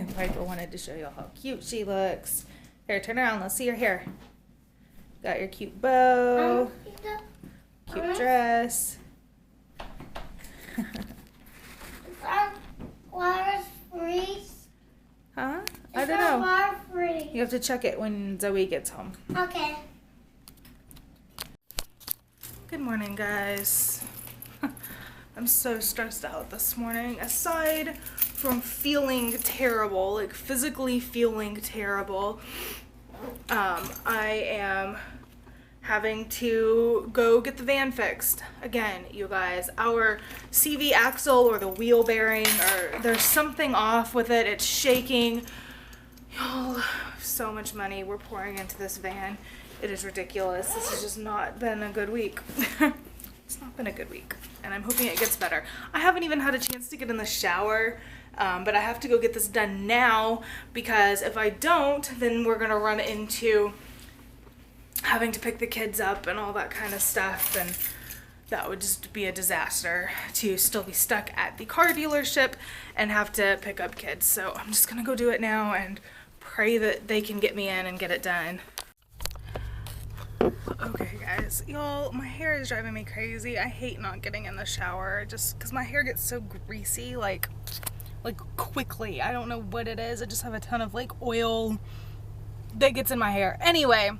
Piper wanted to show y'all how cute she looks. Here, turn around. Let's see your hair. Got your cute bow. Cute dress. Water's freeze. Huh? I don't know. Water freeze. You have to check it when Zoe gets home. Okay. Good morning, guys. I'm so stressed out this morning. Aside from feeling terrible, like physically feeling terrible, I am having to go get the van fixed. Again, you guys, our CV axle or the wheel bearing, or there's something off with it. It's shaking. Y'all, so much money we're pouring into this van. It is ridiculous. This has just not been a good week. It's not been a good week, and I'm hoping it gets better. I haven't even had a chance to get in the shower, but I have to go get this done now, because if I don't, then we're gonna run into having to pick the kids up and all that kind of stuff, and that would just be a disaster to still be stuck at the car dealership and have to pick up kids. So I'm just gonna go do it now and pray that they can get me in and get it done. Okay guys, y'all, my hair is driving me crazy. I hate not getting in the shower just because my hair gets so greasy, like quickly. I don't know what it is. I just have a ton of like oil that gets in my hair. Anyway,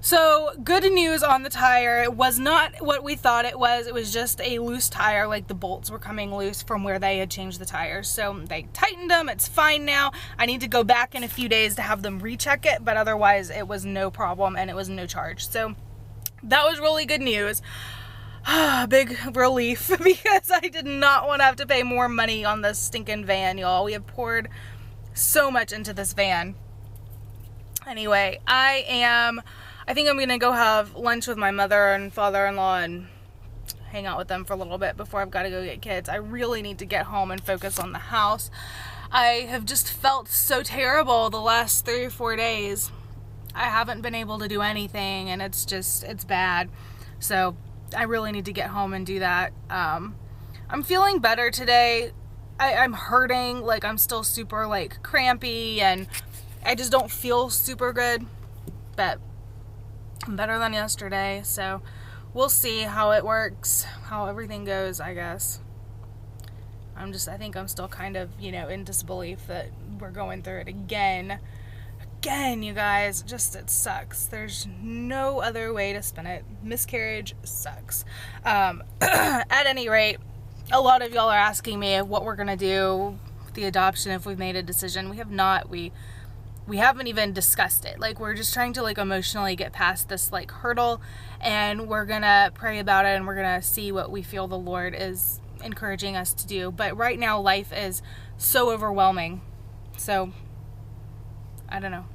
so good news on the tire. It was not what we thought it was. It was just a loose tire, like the bolts were coming loose from where they had changed the tires. So they tightened them. It's fine now. I need to go back in a few days to have them recheck it, but otherwise it was no problem and it was no charge. So that was really good news. Big relief, because I did not want to have to pay more money on this stinking van, y'all. We have poured so much into this van. Anyway, I think I'm gonna go have lunch with my mother and father-in-law and hang out with them for a little bit before I've got to go get kids. I really need to get home and focus on the house. I have just felt so terrible the last 3 or 4 days. I haven't been able to do anything, and it's bad. So I really need to get home and do that. I'm feeling better today. I'm hurting, like I'm still super like crampy, and I just don't feel super good, but I'm better than yesterday. So we'll see how it works, how everything goes, I guess. I think I'm still kind of, in disbelief that we're going through it again, you guys. Just, it sucks. There's no other way to spin it. Miscarriage sucks. At any rate, a lot of y'all are asking me what we're gonna do with the adoption, if we've made a decision. We have not. We haven't even discussed it. Like, we're just trying to like emotionally get past this like hurdle, and we're gonna pray about it, and we're gonna see what we feel the Lord is encouraging us to do. But right now life is so overwhelming. So I don't know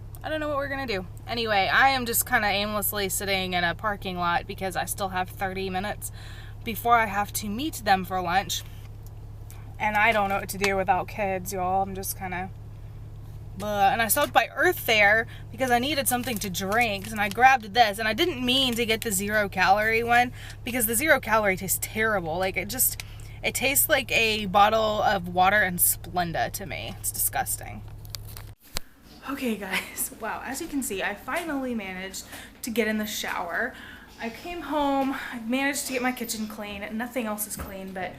what we're gonna do. Anyway, I am just kind of aimlessly sitting in a parking lot because I still have 30 minutes before I have to meet them for lunch, and I don't know what to do without kids, y'all. I'm just kind of and I stopped by Earth Fare because I needed something to drink, and I grabbed this, and I didn't mean to get the 0-calorie one because the 0-calorie tastes terrible. Like, it tastes like a bottle of water and Splenda to me. It's disgusting. Okay guys, wow, as you can see, I finally managed to get in the shower. I came home, I managed to get my kitchen clean. Nothing else is clean, but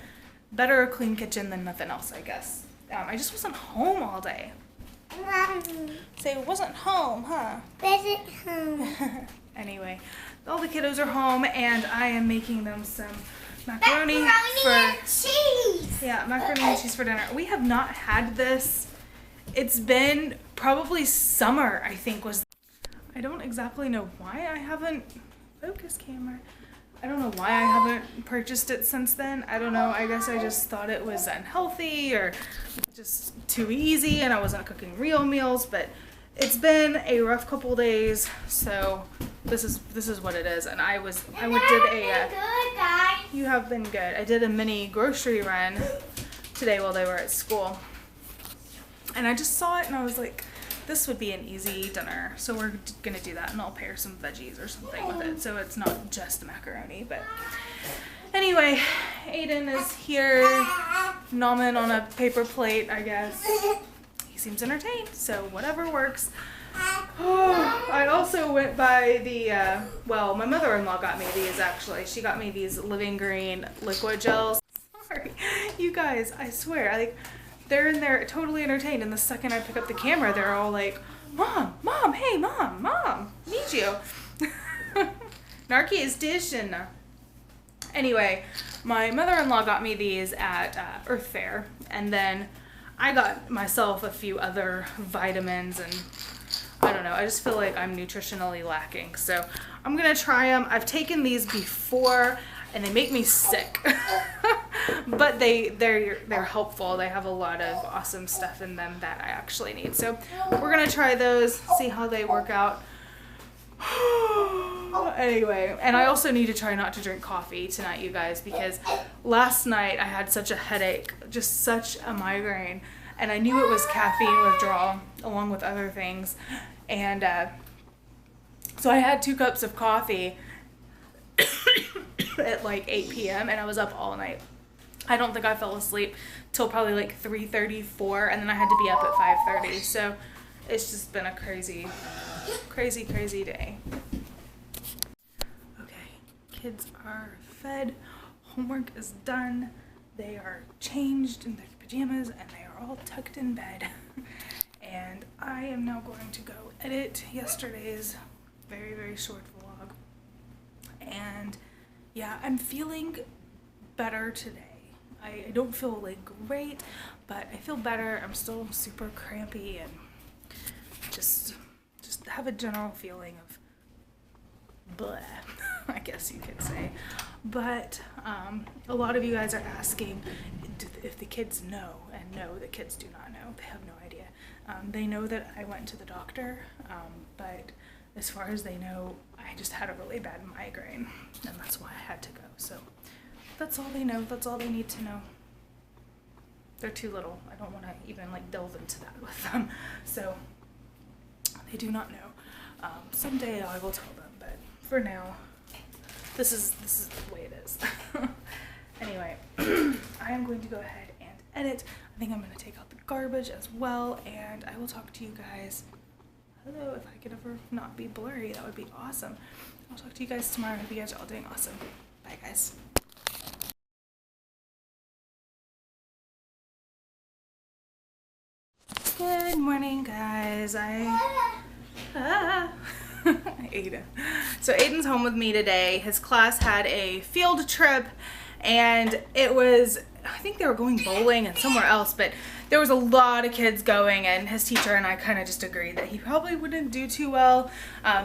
better a clean kitchen than nothing else, I guess. I just wasn't home all day. Say, wasn't home, huh? Wasn't home. Anyway, all the kiddos are home, and I am making them some macaroni and cheese. Yeah, macaroni and cheese for dinner. We have not had this. It's been probably summer, I think, I don't exactly know why I haven't, focus camera. I don't know why I haven't purchased it since then. I don't know. I guess I just thought it was unhealthy or just too easy, and I wasn't cooking real meals. But it's been a rough couple days, so this is what it is. And you have been good. I did a mini grocery run today while they were at school, and I just saw it and I was like, this would be an easy dinner, so we're gonna do that, and I'll pair some veggies or something with it, so it's not just macaroni. But anyway, Aiden is here nomming on a paper plate, I guess. He's seems entertained, so whatever works. Oh, I also went by the, well, my mother-in-law got me these actually. She got me these Living Green liquid gels. Sorry, you guys, I swear, like, they're in there totally entertained, and the second I pick up the camera, they're all like, Mom, Mom, hey, Mom, need you. Narky is dishing. Anyway, my mother-in-law got me these at Earth Fair, and then I got myself a few other vitamins, and I don't know, I just feel like I'm nutritionally lacking, so I'm gonna try them. I've taken these before and they make me sick, but they're helpful. They have a lot of awesome stuff in them that I actually need, so we're gonna try those, see how they work out. Anyway, and I also need to try not to drink coffee tonight, you guys, because last night I had such a headache, just such a migraine, and I knew it was caffeine withdrawal along with other things, and so I had 2 cups of coffee at like 8 p.m. and I was up all night. I don't think I fell asleep till probably like 3:34, and then I had to be up at 5:30, so it's just been a crazy day. Okay, kids are fed, homework is done, they are changed in their pajamas, and they are all tucked in bed. And I am now going to go edit yesterday's very short vlog. And yeah, I'm feeling better today. I don't feel like great, but I feel better. I'm still super crampy and just have a general feeling of bleh, I guess you could say. But a lot of you guys are asking if the kids know, and no, the kids do not know. They have no idea. They know that I went to the doctor, but as far as they know, I just had a really bad migraine, and that's why I had to go. So that's all they know. That's all they need to know. They're too little. I don't want to even like delve into that with them. So they do not know. Someday I will tell them, but for now, this is the way it is. Anyway, I am going to go ahead and edit. I think I'm going to take out the garbage as well, and I will talk to you guys. Hello, if I could ever not be blurry, that would be awesome. I'll talk to you guys tomorrow. Hope you guys are all doing awesome. Bye, guys. Good morning, guys. Aiden. So Aiden's home with me today. His class had a field trip, and it was, I think they were going bowling and somewhere else, but there was a lot of kids going, and his teacher and I kind of just agreed that he probably wouldn't do too well.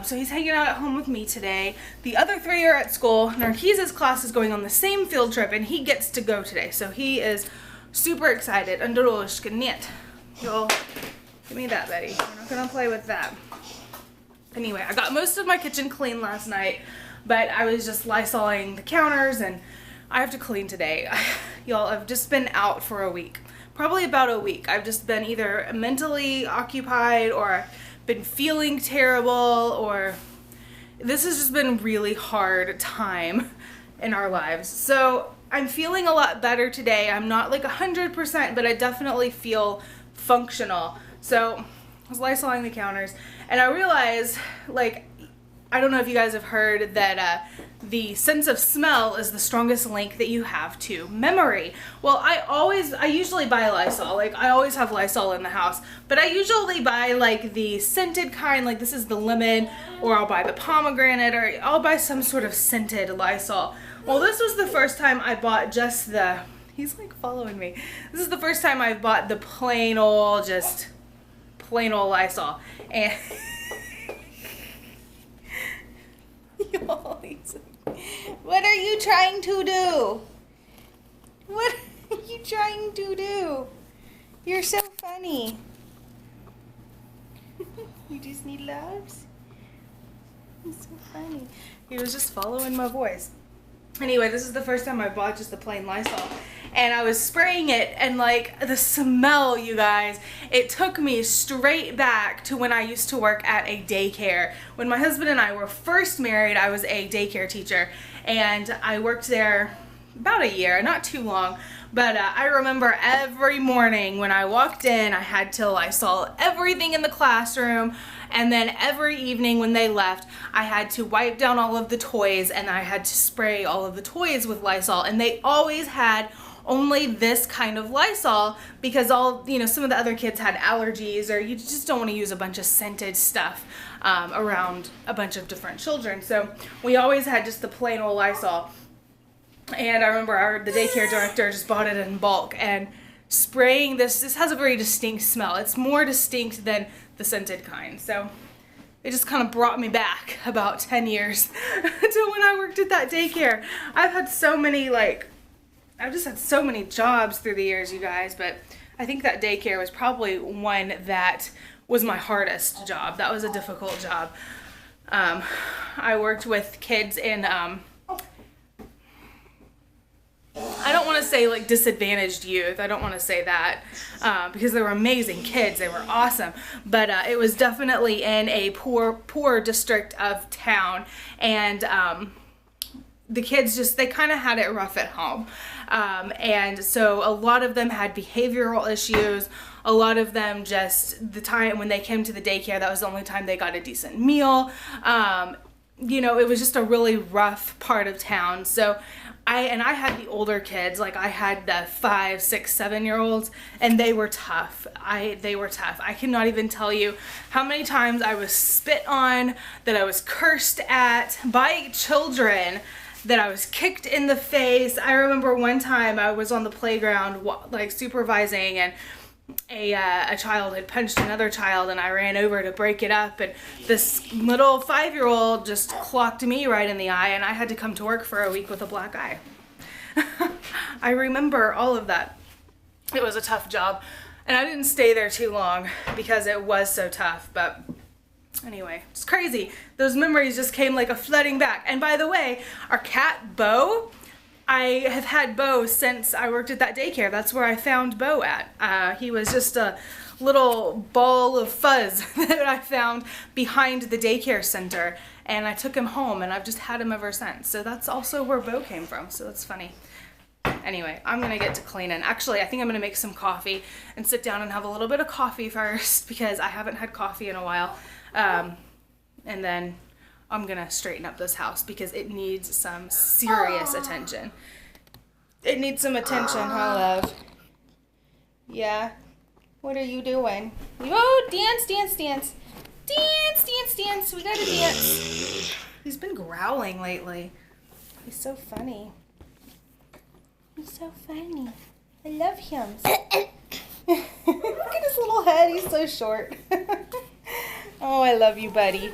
So he's hanging out at home with me today. The other 3 are at school. Narcisa's class is going on the same field trip, and he gets to go today. So he is super excited. You'll give me that, Betty. We're not gonna play with that. Anyway, I got most of my kitchen clean last night, but I was just lysoling the counters, and I have to clean today. Y'all, I've just been out for a week. Probably about a week. I've just been either mentally occupied, or been feeling terrible, or this has just been a really hard time in our lives. So I'm feeling a lot better today. I'm not like 100%, but I definitely feel functional. So I was lysoling the counters, and I realized, like, I don't know if you guys have heard that the sense of smell is the strongest link that you have to memory. Well, I usually buy Lysol. Like, I always have Lysol in the house, but I usually buy like the scented kind, like this is the lemon, or I'll buy the pomegranate, or I'll buy some sort of scented Lysol. Well, this was the first time I bought just the, he's like following me. This is the first time I bought the plain old Lysol. And what are you trying to do? What are you trying to do? You're so funny. You just need loves? You're so funny. He was just following my voice. Anyway, this is the first time I bought just the plain Lysol, and I was spraying it, and like the smell, you guys, it took me straight back to when I used to work at a daycare. When my husband and I were first married, I was a daycare teacher, and I worked there about a year, not too long. But I remember every morning when I walked in, I had to Lysol everything in the classroom. And then every evening when they left, I had to wipe down all of the toys and I had to spray all of the toys with Lysol. And they always had only this kind of Lysol because some of the other kids had allergies, or you just don't want to use a bunch of scented stuff around a bunch of different children. So we always had just the plain old Lysol. And I remember the daycare director just bought it in bulk, and spraying this has a very distinct smell. It's more distinct than the scented kind. So it just kind of brought me back about 10 years to when I worked at that daycare. I've just had so many jobs through the years, you guys, but I think that daycare was probably one that was my hardest job. That was a difficult job. I worked with kids in, I don't want to say like disadvantaged youth. I don't want to say that because they were amazing kids. They were awesome. But it was definitely in a poor district of town. And the kids they kind of had it rough at home. And so a lot of them had behavioral issues. A lot of them the time when they came to the daycare, that was the only time they got a decent meal. It was just a really rough part of town. So I had the older kids, I had the 5, 6, 7-year-olds, and they were tough. They were tough. I cannot even tell you how many times I was spit on, that I was cursed at by children, that I was kicked in the face. I remember one time I was on the playground supervising, and a child had punched another child, and I ran over to break it up, and this little 5-year-old just clocked me right in the eye, and I had to come to work for a week with a black eye. I remember all of that. It was a tough job, and I didn't stay there too long because it was so tough, but anyway, it's crazy. Those memories just came like a flooding back. And by the way, our cat Bo, I have had Bo since I worked at that daycare. That's where I found Bo at. He was just a little ball of fuzz that I found behind the daycare center, and I took him home, and I've just had him ever since. So that's also where Bo came from, so that's funny. Anyway, I'm gonna get to cleaning. Actually, I think I'm gonna make some coffee and sit down and have a little bit of coffee first because I haven't had coffee in a while. And then I'm gonna straighten up this house because it needs some serious attention. It needs some attention, huh, love? Yeah. What are you doing? Oh, dance, dance, dance. Dance, dance, dance. We gotta dance. He's been growling lately. He's so funny. He's so funny. I love him. Look at his little head. He's so short. Oh, I love you, buddy.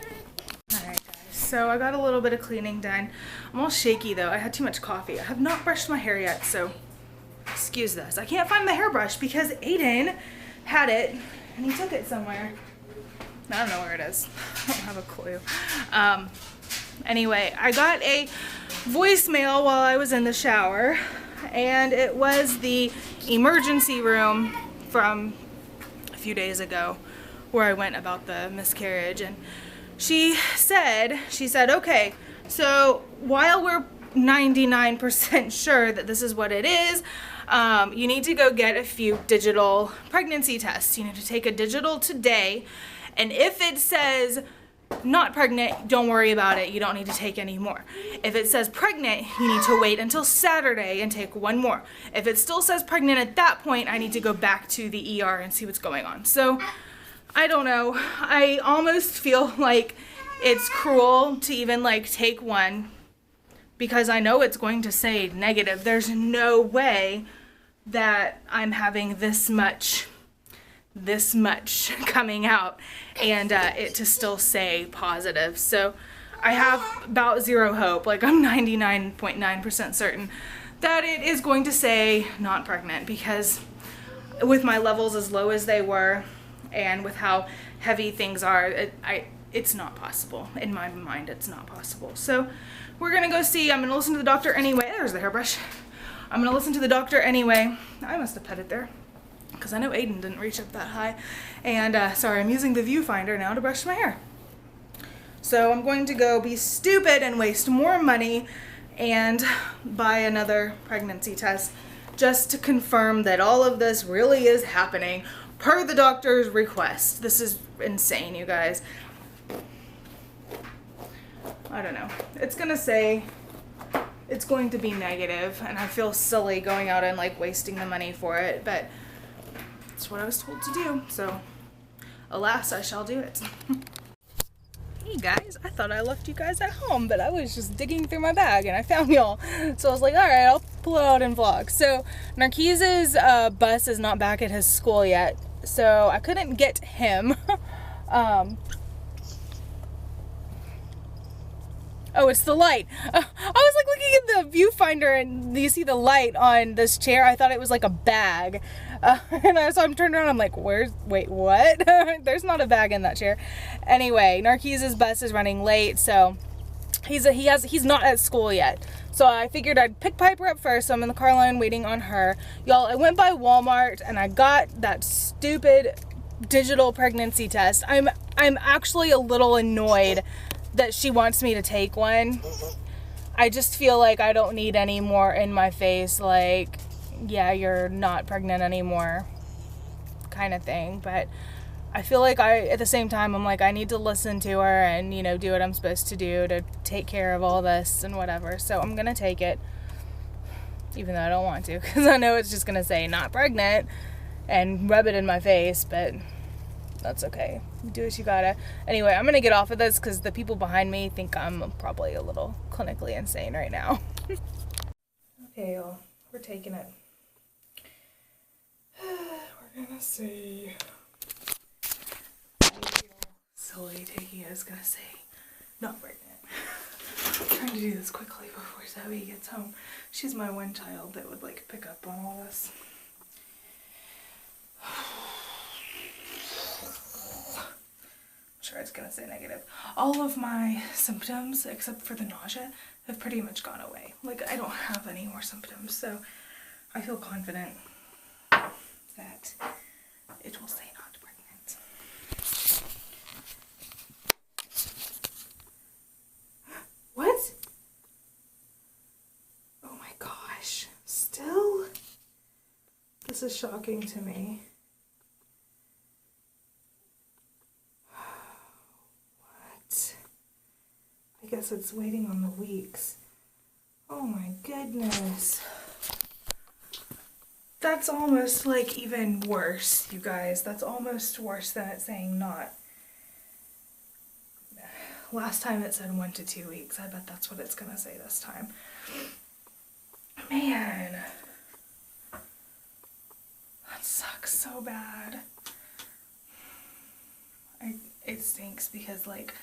Alright, guys. So I got a little bit of cleaning done. I'm all shaky, though. I had too much coffee. I have not brushed my hair yet, so excuse this. I can't find my hairbrush because Aiden had it, and he took it somewhere. I don't know where it is. I don't have a clue. Anyway, I got a voicemail while I was in the shower, and it was the emergency room from a few days ago where I went about the miscarriage. And she said, okay, so while we're 99% sure that this is what it is, you need to go get a few digital pregnancy tests. You need to take a digital today, and if it says not pregnant, don't worry about it. You don't need to take any more. If it says pregnant, you need to wait until Saturday and take one more. If it still says pregnant at that point, I need to go back to the ER and see what's going on. So I don't know. I almost feel like it's cruel to even take one because I know it's going to say negative. There's no way that I'm having this much coming out and it to still say positive. So I have about zero hope. I'm 99.9% certain that it is going to say not pregnant, because with my levels as low as they were and with how heavy things are, it's not possible. In my mind, it's not possible. So we're gonna go see. I'm gonna listen to the doctor anyway. There's the hairbrush. I'm gonna listen to the doctor anyway. I must have pet it there, because I know Aiden didn't reach up that high. And sorry, I'm using the viewfinder now to brush my hair. So I'm going to go be stupid and waste more money and buy another pregnancy test just to confirm that all of this really is happening per the doctor's request. This is insane, you guys. I don't know. It's gonna say it's going to be negative, and I feel silly going out and like wasting the money for it, but it's what I was told to do, so alas, I shall do it. Hey guys, I thought I left you guys at home, but I was just digging through my bag and I found y'all. So I was like, alright, I'll pull it out and vlog. So Narcis's bus is not back at his school yet, so I couldn't get him. Oh, it's the light. I was like looking at the viewfinder and you see the light on this chair. I thought it was like a bag. So I'm turned around, I'm like, wait, what? There's not a bag in that chair. Anyway, Narcis's bus is running late, so he's not at school yet. So I figured I'd pick Piper up first, so I'm in the car line waiting on her. Y'all, I went by Walmart and I got that stupid digital pregnancy test. I'm actually a little annoyed that she wants me to take one. I just feel like I don't need any more in my face, like, yeah, you're not pregnant anymore kind of thing. But I feel like at the same time, I'm like, I need to listen to her and, you know, do what I'm supposed to do to take care of all this and whatever. So I'm gonna take it, even though I don't want to, because I know it's just gonna say not pregnant and rub it in my face, but that's okay. Do what you gotta. Anyway, I'm gonna get off of this because the people behind me think I'm probably a little clinically insane right now. Okay, y'all, we're taking it. We're gonna see. I feel silly taking it. It's gonna say not pregnant. I'm trying to do this quickly before Zoe gets home. She's my one child that would like pick up on all this. Sure, it's gonna say negative. All of my symptoms, except for the nausea, have pretty much gone away. Like, I don't have any more symptoms, so I feel confident that it will say not pregnant. What? Oh my gosh. Still? This is shocking to me. I guess it's waiting on the weeks. Oh my goodness. That's almost like even worse, you guys. That's almost worse than it saying not. Last time it said 1 to 2 weeks. I bet that's what it's gonna say this time. Man. That sucks so bad. It stinks because, like,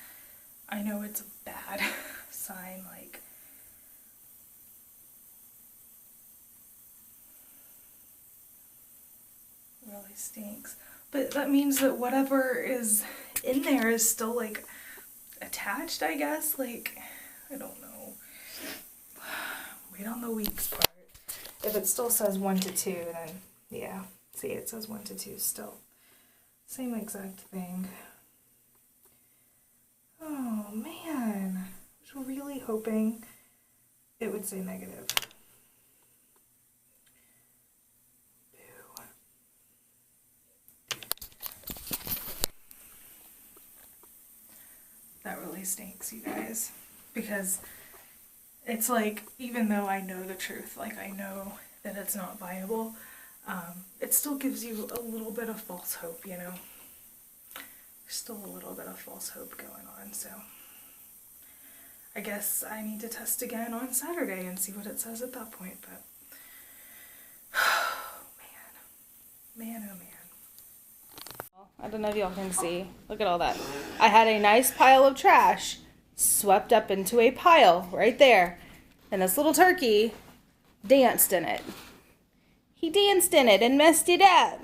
I know it's a bad sign, like, really stinks. But that means that whatever is in there is still, like, attached, I guess. Like, I don't know. Wait on the weeks part. If it still says 1 to 2, then yeah. See, it says 1 to 2 still. Same exact thing. Oh man, I was really hoping it would say negative. Boo. That really stinks, you guys, because it's like, even though I know the truth, like I know that it's not viable, it still gives you a little bit of false hope, you know? Still a little bit of false hope going on, so I guess I need to test again on Saturday and see what it says at that point. But oh man, oh man. I don't know if y'all can see. Look at all that. I had a nice pile of trash swept up into a pile right there, and this little turkey danced in it. He danced in it and messed it up.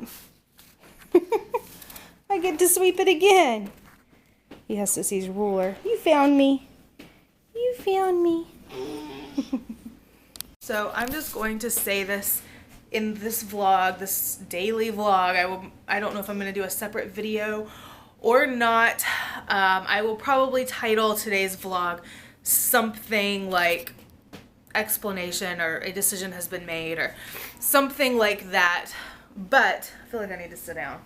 I get to sweep it again. He has to see his ruler. You found me. You found me. So I'm just going to say this in this vlog, this daily vlog. I don't know if I'm going to do a separate video or not. I will probably title today's vlog something like explanation or a decision has been made or something like that. But I feel like I need to sit down.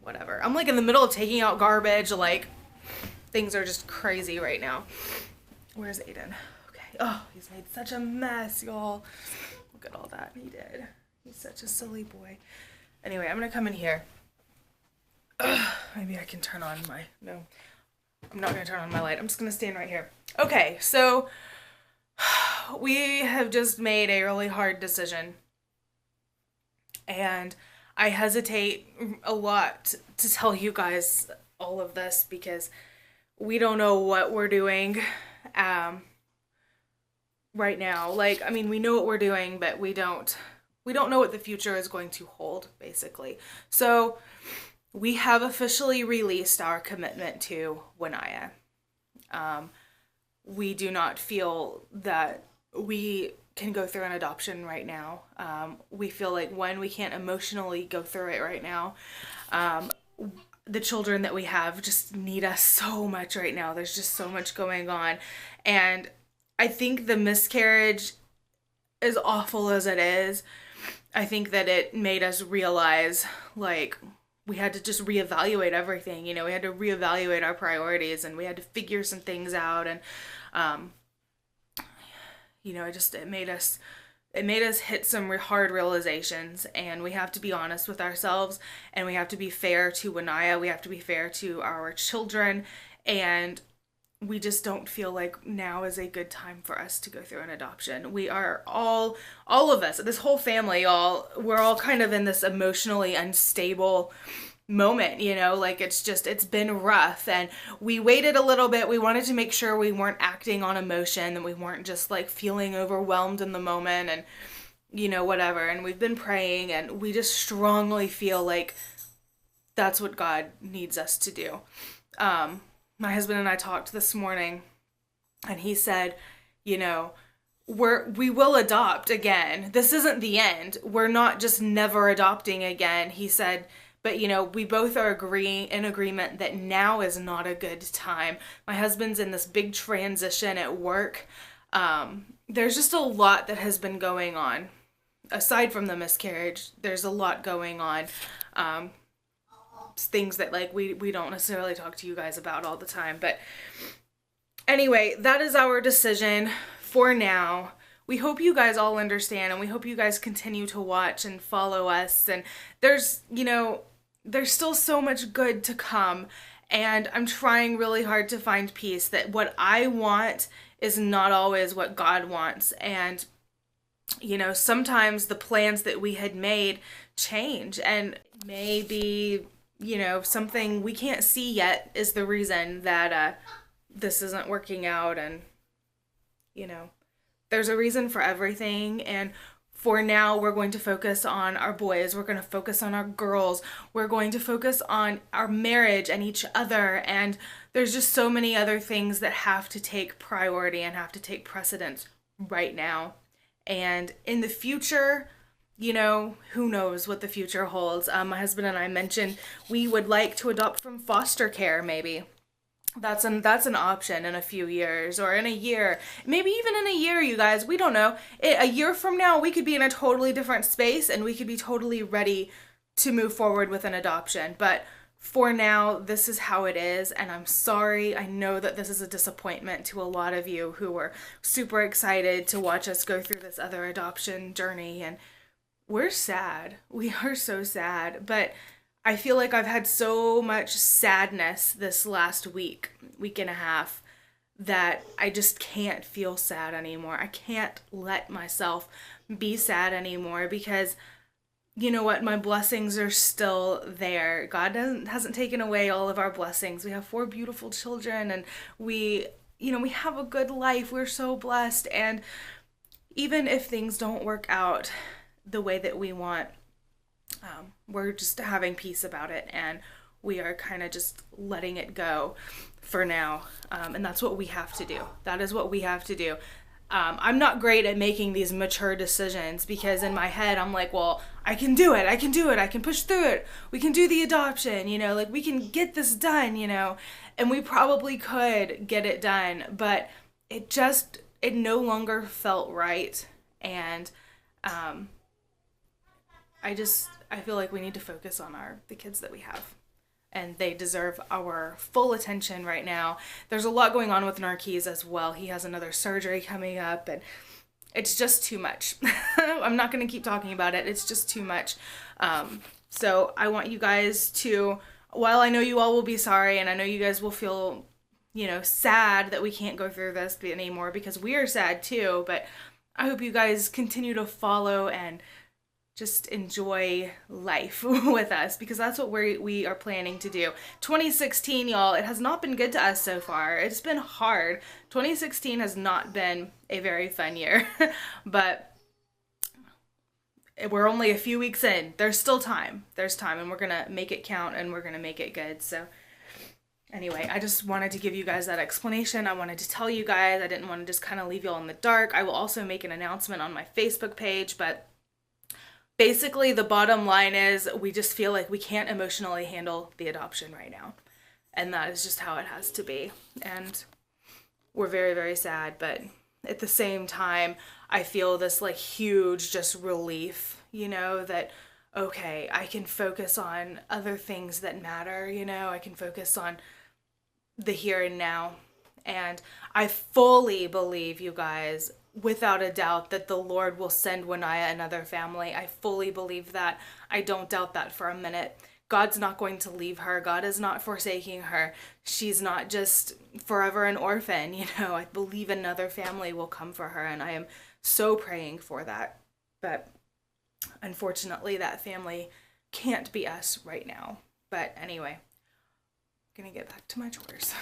Whatever. I'm like in the middle of taking out garbage. Like, things are just crazy right now. Where's Aiden? Okay. Oh, he's made such a mess, y'all. Look at all that he did. He's such a silly boy. Anyway, I'm gonna come in here. Maybe I can turn on my... No. I'm not gonna turn on my light. I'm just gonna stand right here. Okay, so we have just made a really hard decision. And I hesitate a lot to tell you guys all of this because we don't know what we're doing right now. Like, I mean, we know what we're doing, but we don't know what the future is going to hold, basically. So we have officially released our commitment to Winaya. We do not feel that we can go through an adoption right now. We feel like, one, we can't emotionally go through it right now. The children that we have just need us so much right now. There's just so much going on. And I think the miscarriage, as awful as it is, I think that it made us realize, like, we had to just reevaluate everything. You know, we had to reevaluate our priorities and we had to figure some things out. And, you know, it made us hit some hard realizations, and we have to be honest with ourselves, and we have to be fair to Winaya. We have to be fair to our children, and we just don't feel like now is a good time for us to go through an adoption. We are all of us, this whole family, we're all kind of in this emotionally unstable moment, you know, like it's been rough, and we waited a little bit. We wanted to make sure we weren't acting on emotion, and we weren't just like feeling overwhelmed in the moment and, you know, whatever. And we've been praying, and we just strongly feel like that's what God needs us to do. My husband and I talked this morning, and he said, you know, we will adopt again. This isn't the end. We're not just never adopting again. He said, but, you know, we both are in agreement that now is not a good time. My husband's in this big transition at work. There's just a lot that has been going on. Aside from the miscarriage, there's a lot going on. Things that, like, we don't necessarily talk to you guys about all the time. But anyway, that is our decision for now. We hope you guys all understand, and we hope you guys continue to watch and follow us. And there's still so much good to come, and I'm trying really hard to find peace, that what I want is not always what God wants. And, you know, sometimes the plans that we had made change, and maybe, you know, something we can't see yet is the reason that this isn't working out. And, you know, there's a reason for everything. And for now, we're going to focus on our boys. We're going to focus on our girls. We're going to focus on our marriage and each other. And there's just so many other things that have to take priority and have to take precedence right now. And in the future, you know, who knows what the future holds. My husband and I mentioned we would like to adopt from foster care, maybe. That's an option in a few years, or in a year, maybe even in a year, you guys. We don't know. A year from now, we could be in a totally different space, and we could be totally ready to move forward with an adoption. But for now, this is how it is, and I'm sorry. I know that this is a disappointment to a lot of you who were super excited to watch us go through this other adoption journey, and we're sad. We are so sad, but I feel like I've had so much sadness this last week and a half, that I just can't feel sad anymore. I can't let myself be sad anymore, because you know what? My blessings are still there. God hasn't taken away all of our blessings. We have 4 beautiful children, and we have a good life. We're so blessed. And even if things don't work out the way that we want, we're just having peace about it, and we are kind of just letting it go for now. And that's what we have to do. That is what we have to do. I'm not great at making these mature decisions, because in my head I'm like, well, I can do it. I can push through it. We can do the adoption, you know, like we can get this done, you know, and we probably could get it done, but it it no longer felt right. And I feel like we need to focus on the kids that we have. And they deserve our full attention right now. There's a lot going on with Narquise as well. He has another surgery coming up, and it's just too much. I'm not going to keep talking about it. It's just too much. So I want you guys to, while I know you all will be sorry, and I know you guys will feel, sad that we can't go through this anymore, because we are sad too, but I hope you guys continue to follow and just enjoy life with us, because that's what we are planning to do. 2016, y'all, it has not been good to us so far. It's been hard. 2016 has not been a very fun year, but we're only a few weeks in. There's still time. There's time, and we're going to make it count, and we're going to make it good. So anyway, I just wanted to give you guys that explanation. I wanted to tell you guys. I didn't want to just kind of leave y'all in the dark. I will also make an announcement on my Facebook page, but basically, the bottom line is we just feel like we can't emotionally handle the adoption right now. And that is just how it has to be. And we're very, very sad. But at the same time, I feel this like huge just relief, that, okay, I can focus on other things that matter, I can focus on the here and now. And I fully believe, you guys, without a doubt, that the Lord will send Winaya another family. I fully believe that. I don't doubt that for a minute. God's not going to leave her. God is not forsaking her. She's not just forever an orphan, I believe another family will come for her, and I am so praying for that. But unfortunately, that family can't be us right now. But anyway, I'm gonna get back to my chores.